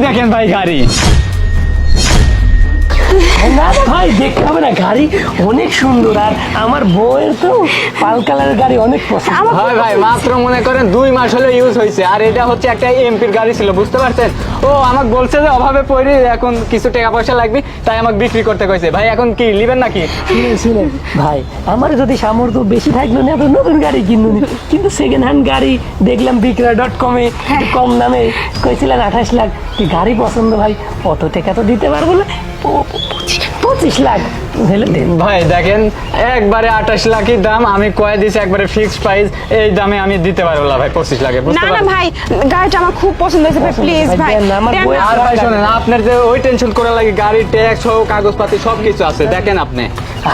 দেখেন ভাই গাড়ি। না ভাই দেখতে হবে না, গাড়ি অনেক সুন্দর, আর আমার বউয়ের তো পাল কালারের গাড়ি অনেক পছন্দ। হয় ভাই, মাত্র মনে করেন 2 মাস হলো ইউজ হয়েছে, আর এটা হচ্ছে একটা এমপির গাড়ি ছিল, বুঝতে পারছেন? ও আমাকে বলছে যে অভাবে পড়ে এখন কিছু টাকা পয়সা লাগবে, তাই আমাকে বিক্রি করতে কইছে। ভাই এখন কি নেবেন নাকি? শুনেন ভাই, আমার যদি সামর্থ্য বেশি থাকলো না, নতুন গাড়ি কিনুন, কিন্তু সেকেন্ড হ্যান্ড গাড়ি দেখলাম বিক্রয়.com-এ কম দামে কইছিলেন 28 লাখ। কি গাড়ি পছন্দ ভাই, অত টাকা তো দিতে পারবো না, 25 লাখ হলে দেন। ভাই দেখেন, একবারে 28 লাখই দাম, আমি কয়ে দিছি একবারে ফিক্সড প্রাইস, এই দামে আমি দিতে পারবো না ভাই 25 লাখে, বুঝতে না না পারছেন? ভাই, গাড়িটা আমার খুব পছন্দ হয়েছে ভাই, প্লিজ ভাই দেন না, আমার দেন বই না। আর ভাই শোনেন, আপনার যে ওই টেনশন করা লাগে, গাড়ির ট্যাক্স হোক, কাগজপাতি সবকিছু আছে, দেখেন আপনি।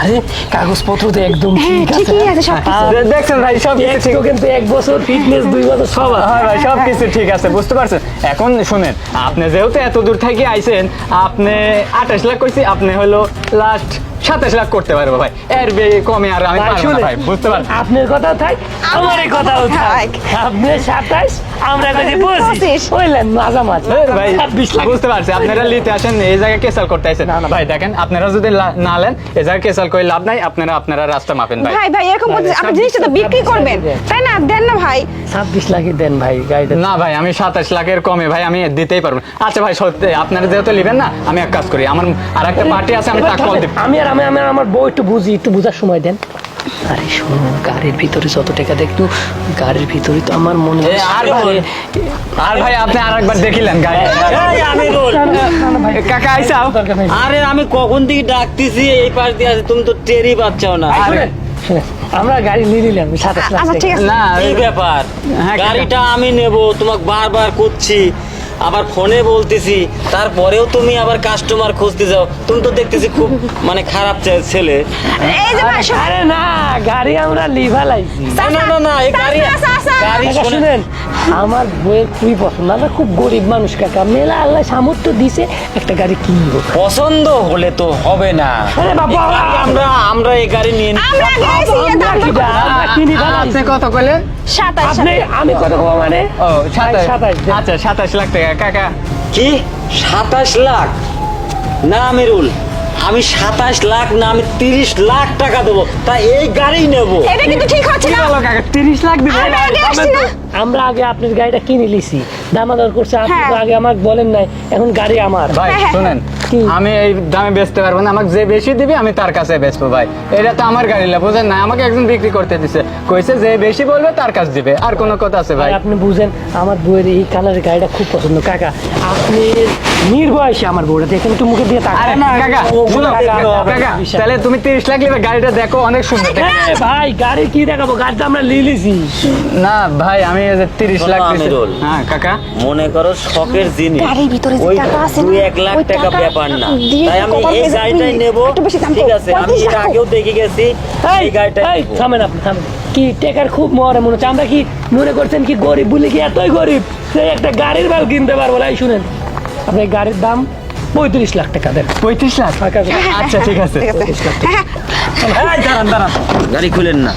আরে কাগজপত্র তো একদম হ্যাঁ ঠিক আছে। ঠিকই আছে সব কিছু। দেখছেন ভাই সব কিছু ঠিক। কিন্তু 1 বছর ফিটনেস, 2 বছর সব আছে। হয় ভাই, সব কিছু ঠিক আছে, বুঝতে পারছেন? এখন শুনেন, আপনি যেহেতু এত দূর থেকে আইছেন, আপনি 28 লাখ কইছি, আপনি হলো লাস্ট 27 লাখ করতে পারবো ভাই, এর কমে আর আমি ভাই, পারবো না শুনেন, ভাই, বুঝতে পারছেন? আপনার কথা থাক, আমার কথাও থাক। আপনি 27, আমরা কইছি 25, হইলেন মাঝামাঝি। ভাই 26 লাখ। বুঝতে পারছি, আপনারা লিতে আসেন, এই জায়গায় কেসাল করতে আসেন। ভাই দেখেন, আপনারা যদি না নেন, এই জায়গায় কেসাল করে লাভ নাই, আপনারা রাস্তা মাপেন ভাই। ভাই ভাই এরকম বলতে আপনি জিনিসটা তো বিক্রি করবেন, তাই না? দেন না ভাই। 26 লাখই দেন ভাই গাড়িটা। না ভাই, আমি 27 লাখের কমে ভাই আমি দিতেই পারবো না। আচ্ছা ভাই সত্যি আপনারা যেহেতু নেবেন না, আমি এক কাজ করি, আমার আর একটা পার্টি আছে, আমি তাকে কল দিব। আমি আমার বউ একটু বুঝি, একটু বোঝার সময় দেন। আরে শোনো, গাড়ির ভিতরে যত টাকা দেখতো, গাড়ির ভিতরে তো আমার মনে হয় আর ভাই আপনি আর একবার দেখিলেন গাড়ি। এই আমি বল। কাকা আইসাও। আরে আমি কখন থেকে ডাকতেছি, এই পাশ দিয়ে আছে, তুমি তো টেরই পাচ্ছাও না। শুনেন, আমরা গাড়ি নিয়ে নিলাম 27 লাখ আচ্ছা ঠিক টাকা। আছে। না এই ব্যাপার, হ্যাঁ, গাড়িটা আমি নেব, তোমাকে বারবার করছি, আবার ফোনে বলতেছি, তারপরেও তুমি আবার কাস্টমার খুঁজতে যাও। তুমি তো দেখতেছি খুব মানে খারাপ ছেলে। এই যে ভাই শোনেন, আরে না, গাড়ি আমরা লিভা লাইছি। না না না, এই গাড়ি গাড়ি কাকা শোনে শুনেন, আমার বইয়ের খুবই পছন্দ, আমরা খুব গরিব মানুষ কাকা, মেলা আল্লাহ সামর্থ্য দিছে, একটা গাড়ি কিনবো। পছন্দ হলে তো হবে না। আরে বাবা, আমরা এই গাড়ি নিয়ে নিই। আমরা আগে এসে ইয়ে দাম আমরা করবো। আমরা কিনি আপনি ফেলাইছি। কত কইলেন? 27 আপনি, আমি কত কব মানে? ও 27। 27 দেন। আচ্ছা 27 লাখ টাকা কাকা। কি 27 লাখ? না আমিরুল, আমি 27 লাখ না, আমি 30 লাখ টাকা দেবো, তাই এই গাড়ি নেব। এটা কিন্তু ঠিক হচ্ছে কি না। বলো কাকা, 30 লাখ দিবেন? আমরা আগে আসছি না। আমরা আগে আপনার গাড়িটা কিনে লিছি, দামাদর করছে, আপনি তো হ্যাঁ। আগে আমাকে বলেন নাই, এখন গাড়ি আমার। ভাই হ্যাঁ, হ্যাঁ, শুনেন, কি? আমি এই দামে বেচতে পারবো না, আমাকে যে বেশি দিবে আমি তার কাছে বেচবো ভাই, এটা তো আমার গাড়ি না, বুঝেন না? আমাকে একজন বিক্রি করতে দিছে, কইছে যে বেশি বলবে তার কাছে দিবে, আর কোনো কথা আছে ভাই? ভাই আপনি বুঝেন, আমার বউয়ের এই কালারের গাড়িটা খুব পছন্দ কাকা, আপনি নির্বয়সী আমার বউটা দেখেন, একটু মুখে দিয়ে তাকান। আরে না কাকা, শুনো কাকা, তাহলে তুমি 30 লাখ নিবে, গাড়িটা দেখো অনেক সুন্দর। হ্যাঁ, ভাই গাড়ি কি দেখাবো, গাড়িটা আমরা লিলিছি। না ভাই, আমি এই যে 30 লাখ শোনো, দিছি। আমিরুল। হ্যাঁ কাকা, মনে করো শখের জিনিস, গাড়ির ভিতরে যে ওই টাকা আছে না, 2-1 লাখ ওই টাকা টাকা ব্যাপার না, দিয়ে তাই আমি কপাল এই ভেজে গাড়িটাই তুই নেব। একটু বেশি দাম ঠিক কর, আছে, আমি 35 এর লাখ আগেও দেখে গেছি, এই গাড়িটাই নেব। থামেন আপনি, থামেন। কি টেকার খুব মরে মনে হচ্ছে, আমরা কি মনে করছেন কি গরিব বলে কি এতই গরিব সেই একটা গাড়ির বাল কিনতে পারবো না? এই শুনেন, আপনি গাড়ির দাম 35 লাখ টাকা দেন। 35 লাখ? কাকা, আচ্ছা ঠিক আছে। এই দাঁড়ান দাঁড়ান, গাড়ি খুলেন না।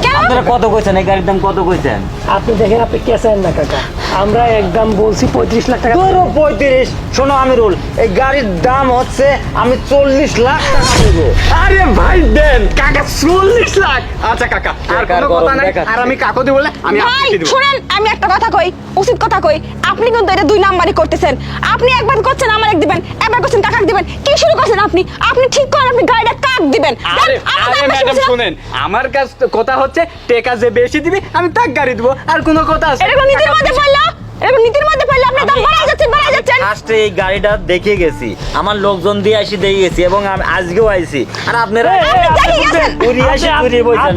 কেন? আপনারা কত কইছেন, এই গাড়ির দাম কত কইছেন? আপনি দেখেন, আপনি কেসেন না কাকা, আমরা একদম বলছি 35 লাখ টাকা। ধরো 35। শোনো আমিরুল, এই গাড়ির দাম হচ্ছে আমি 40 লাখ টাকা দেব। আরে ভাই দেন কাকা, 40 লাখ। আচ্ছা কাকা, আর টাকার কোনো কথা গরম নাই, দেখাচ্ছে। আর আমি কাকু দিব বলে আমি ভাই আপনাকে দিব। শুনেন, আমি একটা কথা কই, উচিত কথা কই, আপনি কিন্তু এটা 2 নাম্বারই করতেছেন। আপনি একবার করছেন আমার এক দিবেন, একবার করছেন কাকাক দিবেন, কি শুরু করছেন আপনি? আপনি ঠিক করেন আপনি গাড়িটা কাক দিবেন। আরে আরে ম্যাডাম শুনেন, আমার কাছে তো কথা হচ্ছে টাকা যে বেশি দিবি আমি তাক গাড়ি দিব, আর কোনো কথা আছে? এটা কোন নীতির মধ্যে পড়লো? এটা কোন নীতির মধ্যে পড়লো? আপনি দাম বাড়াই যাচ্ছেন। ফার্স্টে এই গাড়িটা দেখে গেছি, আমার লোকজন দিয়ে আসি দেখে গেছি, এবং আমি আজকেও আইছি। আর আপনারা আপনি দেখে গেছেন। ঘুরিয়ে আসি ঘুরিয়ে বলছেন।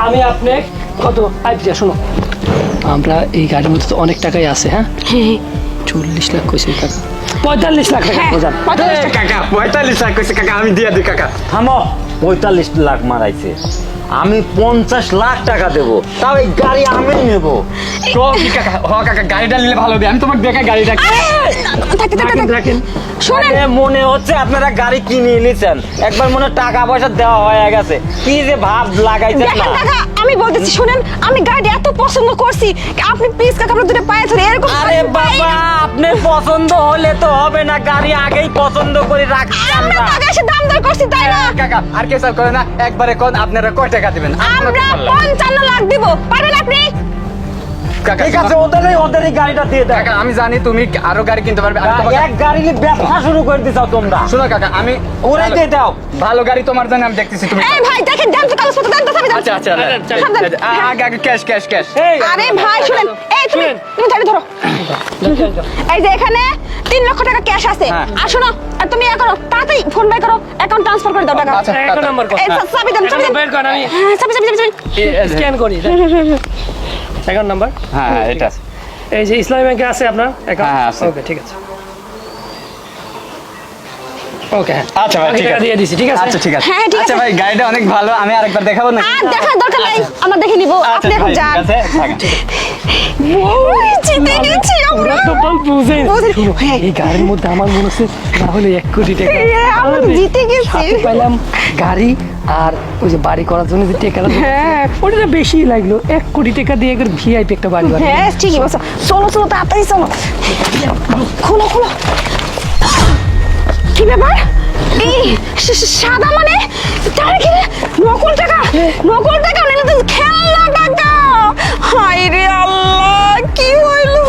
আমি আপনি কত আচ্ছা শোনো, আমরা এই গাড়ির মধ্যে তো অনেক টাকাই আছে। হ্যাঁ 40 লাখ কইছে কাকা, 45 লাখ টাকা হ্যাঁ, বোঝান। 45 টাকা। কাকা 45 লাখ কইছে কাকা, আমি দিয়ে দিই কাকা। থামো, 45 লাখ মারাইছে, আমি 50 লাখ টাকা দেবো, তাও এই গাড়ি আমি নেবো। তো কি কাকা, হ কাকা গাড়িটা নিলে ভালো হবে, আমি তোমাকে দেখা গাড়িটা। রাখেন। শোনেন আরে মনে হচ্ছে আপনারা গাড়ি কিনে নিয়েছেন, একবার মনে হয় টাকা পয়সা দেওয়া হয়ে গেছে, কি যে ভাব লাগাইছেন দেখেন না। কাকা, আমি বলতেছি শুনেন, আমি গাড়িটা এত পছন্দ করছি, আপনি প্লিজ কাকা আপনার দুটো পায়ে ধরে এরকম আরে বাবা, আপনার পছন্দ হলে তো হবে না, গাড়ি আগেই পছন্দ করে রাখছি আমরা আমরা। টাকা এসে দাম দর করছি তাই না? কাকা আর কেসার করে না, একবারে কোন আপনারা কয় টাকা দিবেন? আমরা 55 লাখ দিব, পারবেন আপনি? কাকা ঠিক আছে, ওদেরই গাড়িটা দিয়ে দেয়। কাকা আমি জানি তুমি আরো গাড়ি কিনতে পারবে, আমি তোমাকে- এক গাড়ি নিয়ে ব্যবসা শুরু করে দিছাও তোমরা। শোনো কাকা, আমি ওরে দিয়ে দাও। ভালো গাড়ি তোমার জন্য আমি দেখতেছি, তুমি এই ভাই দেখেন, দেন তো কাগজপত্র, দেন তো চাবি দেন। আচ্ছা আচ্ছা সাবধান। আগে আগে ক্যাশ ক্যাশ ক্যাশ। আরে ভাই শুনেন, এই তুমি গাড়ি ধরো। এই যে এখানে 3 লক্ষ টাকা ক্যাশ আছে। হ্যাঁ। আর শোনো, আর তুমি ইয়া করো, তাড়াতাড়ি ফোন বাই করো, অ্যাকাউন্ট ট্রান্সফার করে দাও টাকা। আচ্ছা একটা নাম্বার কর। এই চাবি দেন, চাবি দেন। বের কর, আমি হ্যাঁ, চাবি চাবি চাবি চাবি। স্ক্যান করি। অ্যাকাউন্ট নাম্বার হ্যাঁ হ্যাঁ, এটা এই যে ইসলামী ব্যাংকে আছে আপনার অ্যাকাউন্ট? হ্যাঁ, আছে। ওকে, ঠিক আছে। ওকে, হ্যাঁ। আচ্ছা ভাই, আমি ঠিক টাকা আছে। দিয়ে দিছি, ঠিক আছে? আচ্ছা ঠিক আছে। হ্যাঁ, ঠিক আচ্ছা আছে। ভাই, গাড়িটা অনেক ভালো, আমি আরেকবার দেখাবো না? আর দেখার দরকার নাই, আমরা দেখে নিব, আপনি এখন যান। ওই জিতে গেছি আমরা। ওরা তো বল বুঝেই না। বুঝে- শোনো, হ্যাঁ। এই গাড়ির মধ্যে আমার মনে হচ্ছে না হলে 1 কোটি টাকা। আমরা জিতে গেছি। সাথে পেলাম গাড়ি, আর ওই যে বাড়ি করার জন্য যে টাকাটা, হ্যাঁ। ওটা বেশি লাগলো। 1 কোটি টাকা দিয়ে একবার ভিআইপি একটা বাড়ি বানাবো। হ্যাঁ ঠিকই বলছো, চলো চলো তাড়াতাড়ি চলো। খোলো খোলো। কি ব্যাপার? এই সাদা মানে তার কি রে? নকল টাকা, নকল টাকা নিলে তো খেলনা টাকা। হায় রে আল্লাহ, কি হইলো?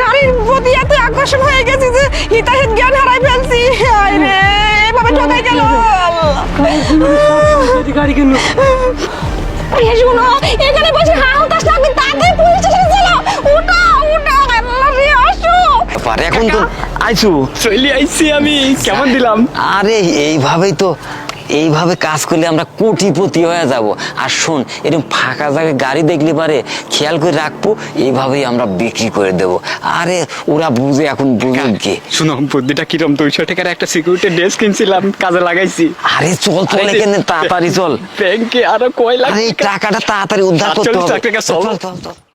গাড়ির প্রতি এত আকর্ষণ হয়ে গেছে যে হিতাহিত জ্ঞান হারাই ফেলছি। হায় রে, এভাবে ঠকাই গেল। গাড়ি কিনলো। এই শোনো, এখানে বসে হাউতাস লাগবে, তাড়াতাড়ি পুলিশ স্টেশনে চলো। উঠো উঠো, আল্লাহ রে, আসো। পারে এখন তো আইছু। চলে আইছি আমি, কেমন দিলাম? আরে এইভাবে কাজ করলে আমরা কোটিপতি হয়ে যাব। আর শোন, এরকম ফাঁকা জায়গায় গাড়ি দেখলে পারে খেয়াল করে রাখবো, এইভাবেই আমরা বিক্রি করে দেব। আরে ওরা বুঝে, এখন বুঝুক কি। শুনো, বুদ্ধিটা কিরম, 200 টাকার একটা সিকিউরিটি ড্রেস কিনছিলাম, কাজে লাগাইছি। আরে চল চল, আরে, এখানে তাড়াতাড়ি চল। ব্যাংকে আরো কয় লাখ আরে এই টাকাটা তাড়াতাড়ি উদ্ধার করতে 48 হবে। লাখ টাকা, চল। চল চল চল।